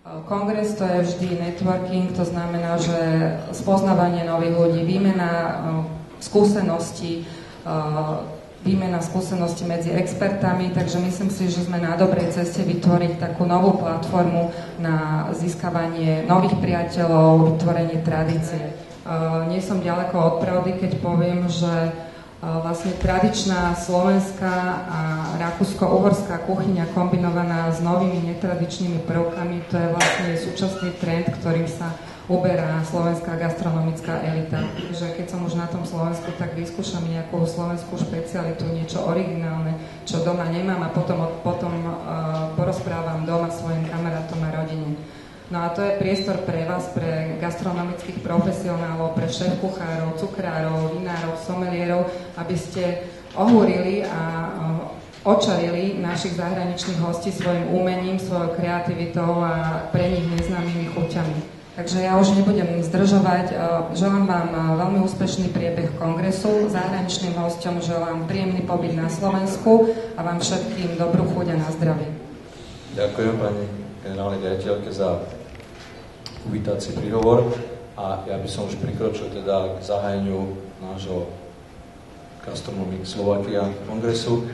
Kongres to je vždy networking, to znamená, že spoznávanie nových ľudí, výmena skúseností medzi expertami, takže myslím si, že sme na dobrej ceste vytvoriť takú novú platformu na získavanie nových priateľov, vytvorenie tradície. Nie som ďaleko od pravdy, keď poviem, že vlastne tradičná slovenská a rakúsko-uhorská kuchyňa kombinovaná s novými netradičnými prvkami, to je vlastne súčasný trend, ktorým sa uberá slovenská gastronomická elita. Že keď som už na tom Slovensku, tak vyskúšam nejakú slovenskú špecialitu, niečo originálne, čo doma nemám a potom porozprávam doma svojim kamarátom a rodine. No a to je priestor pre vás, pre gastronomických profesionálov, pre šéf-kuchárov, cukrárov, vinárov, somelierov, aby ste ohúrili a očarili našich zahraničných hostí svojim umením, svojou kreativitou a pre nich neznámymi chuťami. Takže ja už nebudem zdržovať. Želám vám veľmi úspešný priebeh kongresu. Zahraničným hosťom želám príjemný pobyt na Slovensku a vám všetkým dobrú chuť a na zdravie. Ďakujem pani generálnej riaditeľke za uvítací príhovor a ja by som už prikročil teda k zahájeniu nášho Gastronomik Slovakia kongresu.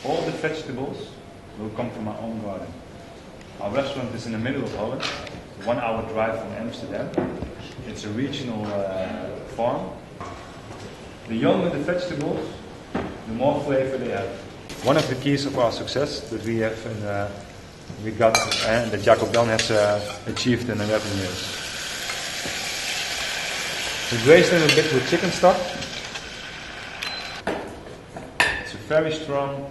All the vegetables will come from our own garden. Our restaurant is in the middle of Holland, 1 hour drive from Amsterdam. It's a regional farm. The younger the vegetables, the more flavor they have. One of the keys of our success that we have that Jacob Daan has achieved in 11 years. We braised it a bit with chicken stock. It's a very strong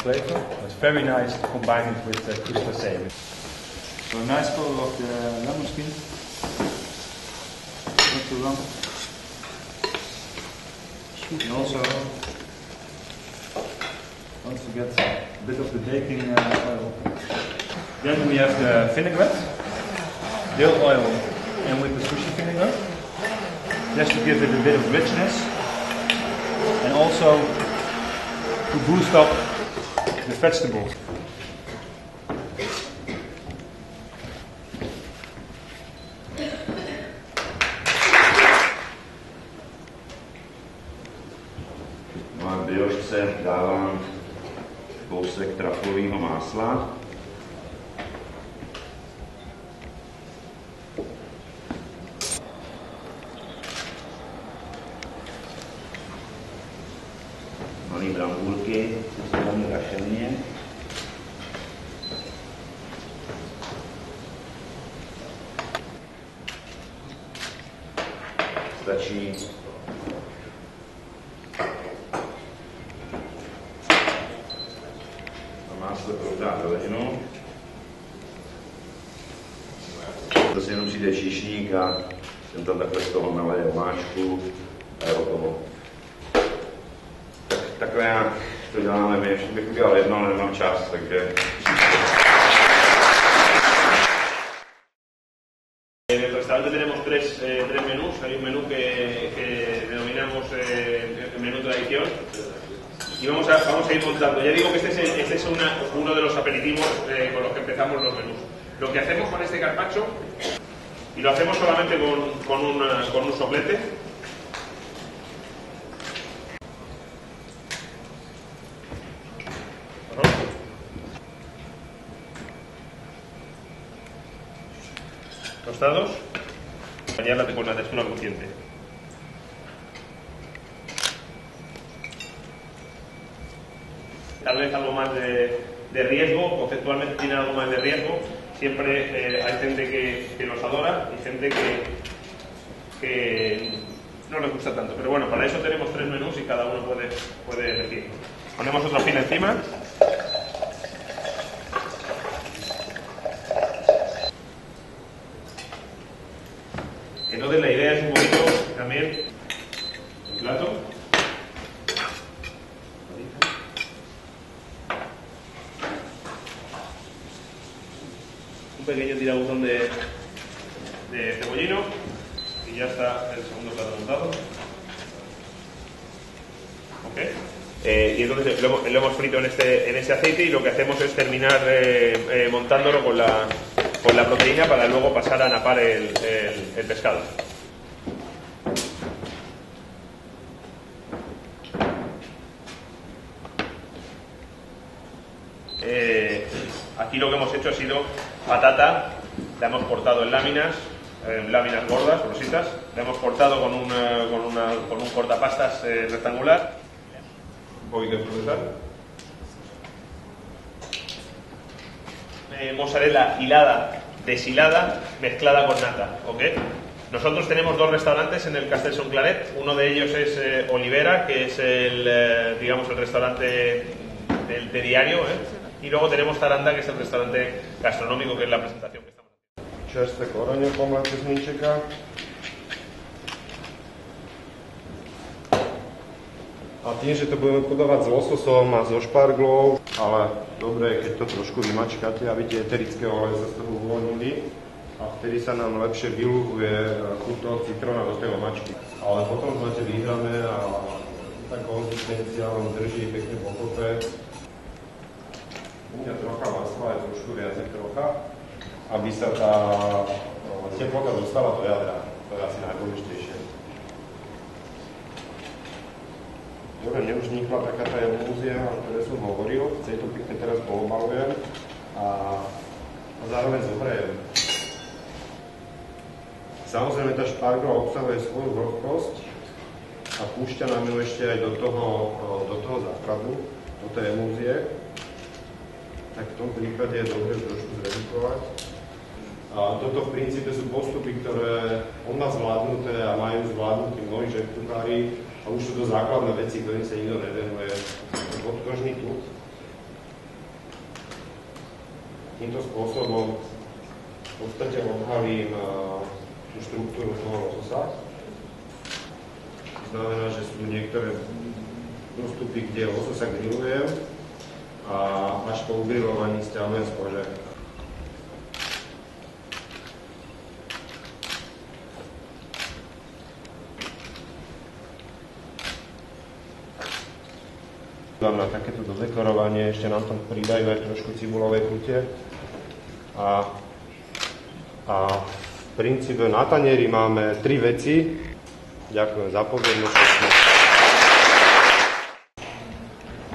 flavor. It's very nice to combine it with crustacea. So a nice color of the lemon skin. Not too long. And also, don't forget a bit of the baking oil. Then we have the vinaigrette, dill oil, and with the sushi vinegar, just to give it a bit of richness, and also to boost up the vegetables. Na biošce dávám kousek traflového másla. Malý brambůrky, udělané rašelně. Stačí máslo proudá zeleninu. To si jenom přijde číšník a jsem tam takhle z toho naleje omáčku a je hotovo. Takhle jak to děláme my, ještě bych udělal jedno, ale nemám čas, takže... En el restaurante tenemos tres menús. Hay un menú que denominamos menú tradición y vamos a ir montando. Ya digo que este es uno de los aperitivos con los que empezamos los menús. Lo que hacemos con este carpaccio, y lo hacemos solamente con un soplete. Tostados, bañarla con la textura crujiente. Tal vez algo más de riesgo, conceptualmente tiene algo más de riesgo. Siempre hay gente que los adora y gente que no les gusta tanto. Pero bueno, para eso tenemos 3 menús y cada uno puede elegir. Ponemos otra fina encima. Entonces la idea es un poquito también el plato. Un pequeño tirabuzón de cebollino y ya está el segundo plato montado. ¿Okay? Y entonces lo hemos frito en ese aceite y lo que hacemos es terminar montándolo con con la proteína para luego pasar a napar el pescado. Aquí lo que hemos hecho ha sido patata, la hemos cortado en láminas gordas, grositas, la hemos cortado con un cortapastas rectangular, un poquito de procesar, mozzarella hilada, deshilada, mezclada con nata, ¿ok? Nosotros tenemos 2 restaurantes en el Castel Son Claret, uno de ellos es Olivera, que es el restaurante de diario, y luego tenemos Taranda, que es el restaurante gastronómico, que es la presentación que estamos haciendo. Čerstvé korene pomlete z mlínčeka. A tým, že to budeme podávať s lososom a so šparglou, ale dobre je, keď to trošku vymačkáte, aby tie eterické oleje sa z toho uvoľnili a vtedy sa nám lepšie vylúhuje chuť toho citróna do tej omačky. Ale potom máte vyhrané a tá konzistencia vám drží pekne v okope. U mňa trocha masla je trošku viacej trocha, aby sa tá teplota dostala do jadra. To je asi najdôležitejšie. Dobre, mne už vznikla taká tá emúzia, o ktorej som hovoril. Chcej to pekne teraz poobalujem a zároveň zohrejem. Samozrejme, tá špargla obsahuje svoju vlhkosť a púšťa nám ju ešte aj do toho základu, do tej emúzie. Tak v tom prípade je dobre trošku zredukovať. A toto v princípe sú postupy, ktoré on má zvládnuté a majú zvládnutí mnohí šéf-kuchári a už sú to základné veci, ktorým sa nikto nevenuje. Podkožný tuk. Týmto spôsobom v podstate odhalím tú štruktúru toho lososa. To znamená, že sú niektoré postupy, kde lososa grillujem a až po ugrilovaní stiahujem z kože. Na takéto dodekorovanie ešte nám tam pridajú aj trošku cibulovej chute a v princípe na tanieri máme 3 veci. Ďakujem za pozornosť.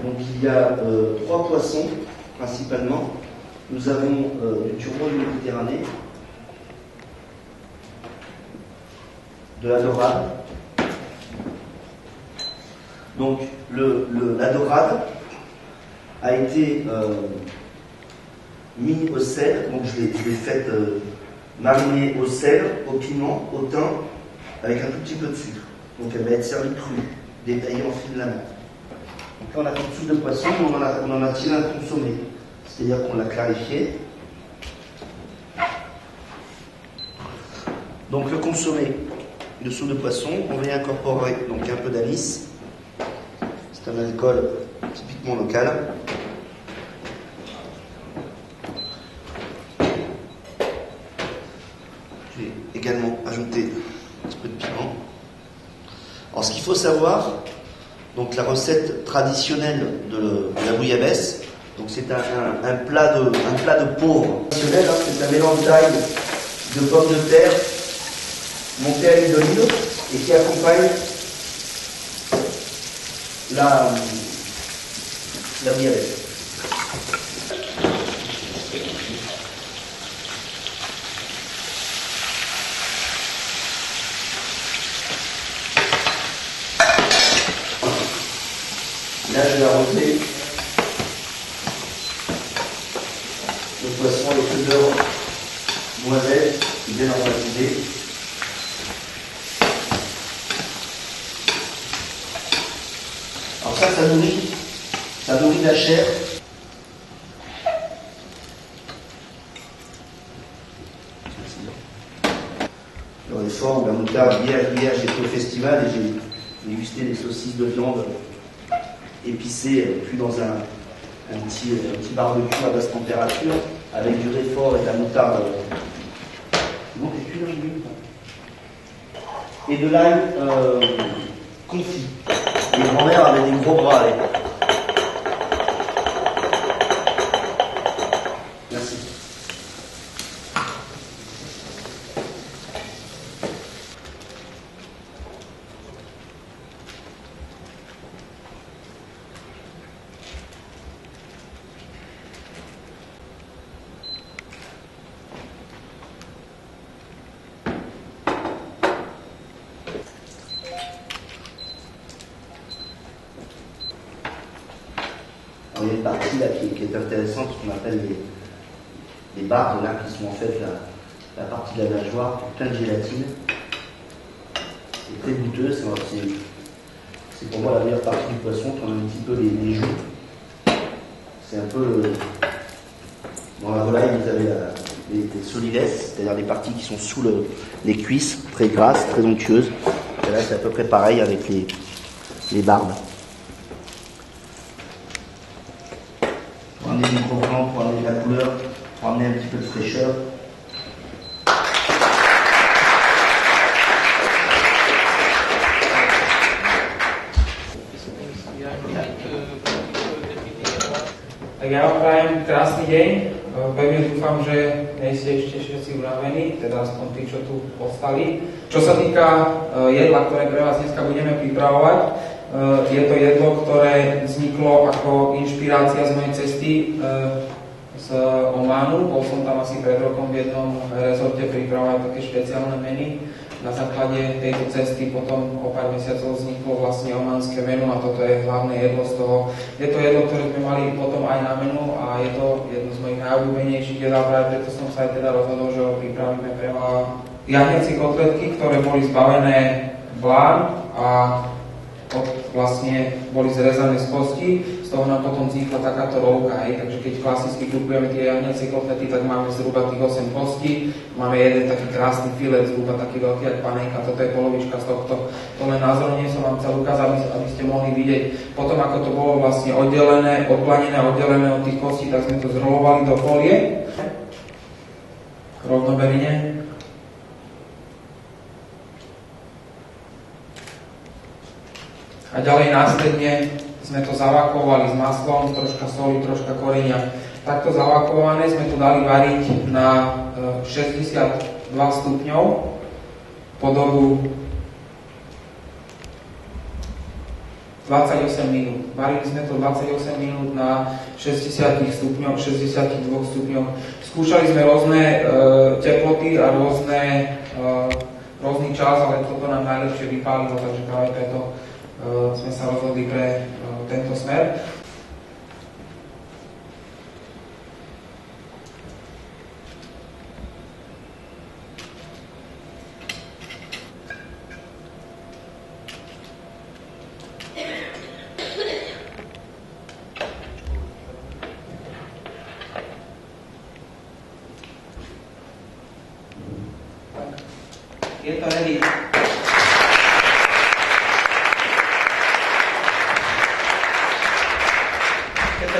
Donc il y a 3 poissons principalement. Nous avons du turbot de Méditerranée, de la dorade. Donc la dorade a été mis au sel, donc je l'ai faite mariner au sel, au piment, au thym, avec un tout petit peu de sucre. Donc elle va être servie crue, détaillée en fil de la main. Donc là on a fait une soupe de poisson, mais on en a tiré un consommé, c'est-à-dire qu'on l'a clarifié. Donc le consommé de soupe de poisson, on va y incorporer donc un peu d'anis. C'est un alcool typiquement local. Je vais également ajouter un petit peu de piment. Alors ce qu'il faut savoir, donc la recette traditionnelle de la bouillabaisse, donc c'est un plat de pauvre. Traditionnel, hein, c'est un mélange d'ail, de pommes de terre, monté à l'huile d'olive et qui accompagne la bouillabaisse. Là, je vais arroser le poisson avec le beurre noisette bien aromatisé. Alors ça nourrit la chair. Alors les formes, la moutarde, hier j'étais au festival et j'ai dégusté des saucisses de viande épicées, cuites dans un petit barbecue à basse température avec du réfort et de la moutarde. Donc c'est cuit et de l'ail confit. Mes grand-mères avaient des gros bras avec. Merci. Alors, il y a une partie là qui est intéressante, ce qu'on appelle les bardes là, qui sont en fait la partie de la nageoire, plein de gélatine. C'est très goûteux, c'est pour moi la meilleure partie du poisson, quand on a un petit peu les joues. C'est un peu... dans la volaille, vous avez les solides, c'est-à-dire les parties qui sont sous les cuisses, très grasses, très onctueuses. Et là, c'est à peu près pareil avec les bardes. Pour amener du croquant, pour amener de la couleur, pour amener un petit peu de fraîcheur. Tak ja vám prajem krásny deň. Pevne dúfam, že nie ste ešte všetci unavení, teda aspoň tí, čo tu ostali. Čo sa týka jedla, ktoré pre vás dneska budeme pripravovať, je to jedlo, ktoré vzniklo ako inšpirácia z mojej cesty z Ománu. Bol som tam asi pred rokom v jednom rezorte pripravovať také špeciálne meny. Na základe tejto cesty potom o pár mesiacov vzniklo vlastne ománske menu a toto je hlavné jedlo z toho. Je to jedlo, ktoré sme mali potom aj na menu a je to jedno z mojich najobľúbenejších jedál, práve preto som sa aj teda rozhodol, že ho pripravíme pre vás. Jahniacie kotletky, ktoré boli zbavené blán a vlastne boli zrezané z kosti, z toho nám potom vznikla takáto rolka, takže keď klasicky kupujeme tie jahniacie kotlety, tak máme zhruba tých 8 kostí, máme jeden taký krásny filet, zhruba taký veľký ako panenka, toto je polovička z tohto. To len názorne som vám chcel ukázať, aby ste mohli vidieť. Potom ako to bolo vlastne oddelené, odplanené, oddelené od tých kostí, tak sme to zrolovali do folie, rovnomerne. A ďalej následne sme to zavakovali s maslom, troška soli, troška korenia. Takto zavakované sme to dali variť na 62 stupňov po dobu 28 minút. Varili sme to 28 minút na 60 stupňoch, 62 stupňoch. Skúšali sme rôzne teploty a rôzny čas, ale toto nám najlepšie vypálilo, takže práve preto sme sa rozhodli pre tento smer. Je to ready.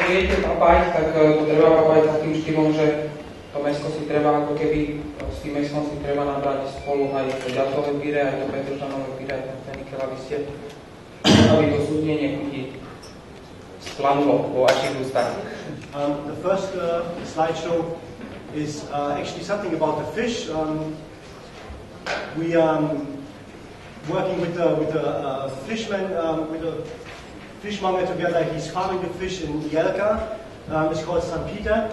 Viete papať, tak to treba papať takým štýlom, že to mäsko si treba ako keby, s tým mäskom si treba nabrať spolu aj to ďatové pyré, aj to petržanové pyré, aj to fenikel, aby to súdnenie chutí splanulo vo vašich ústach. The first slideshow is actually something about the fish. We are working with a fisherman, with a fishmonger together. He's farming the fish in Jelka. It's called St. Peter.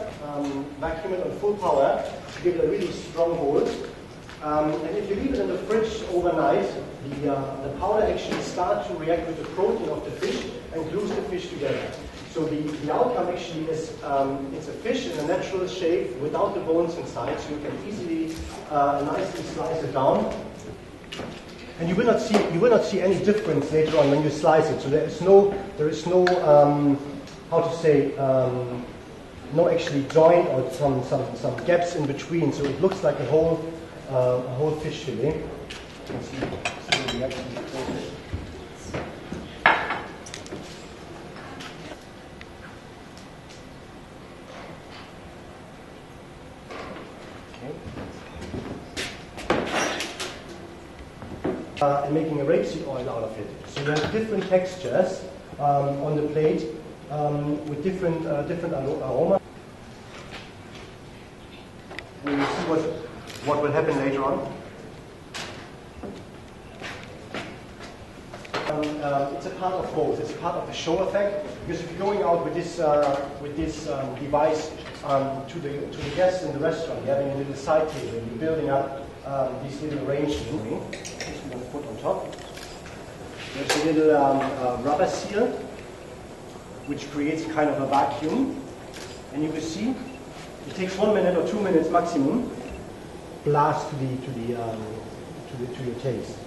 Vacuum it on full power to give it a really strong hold. And if you leave it in the fridge overnight, the powder actually starts to react with the protein of the fish and glues the fish together. So the outcome actually is it's a fish in a natural shape without the bones inside, so you can easily nicely slice it down. And you will not see any difference later on when you slice it. So there is no how to say no actually joint or some gaps in between. So it looks like a whole fish fillet. You can see the reaction process. And making a rapeseed oil out of it. So you have different textures on the plate with different aroma. We will see what will happen later on. It's a part of both. It's a part of the show effect, because if you're going out with this device to the guests in the restaurant, you're having a little side table, you're building up these little arrangements. This we're going to put on top. There's a little rubber seal. which creates kind of a vacuum. And you can see it takes 1 minute or 2 minutes maximum blast to your taste.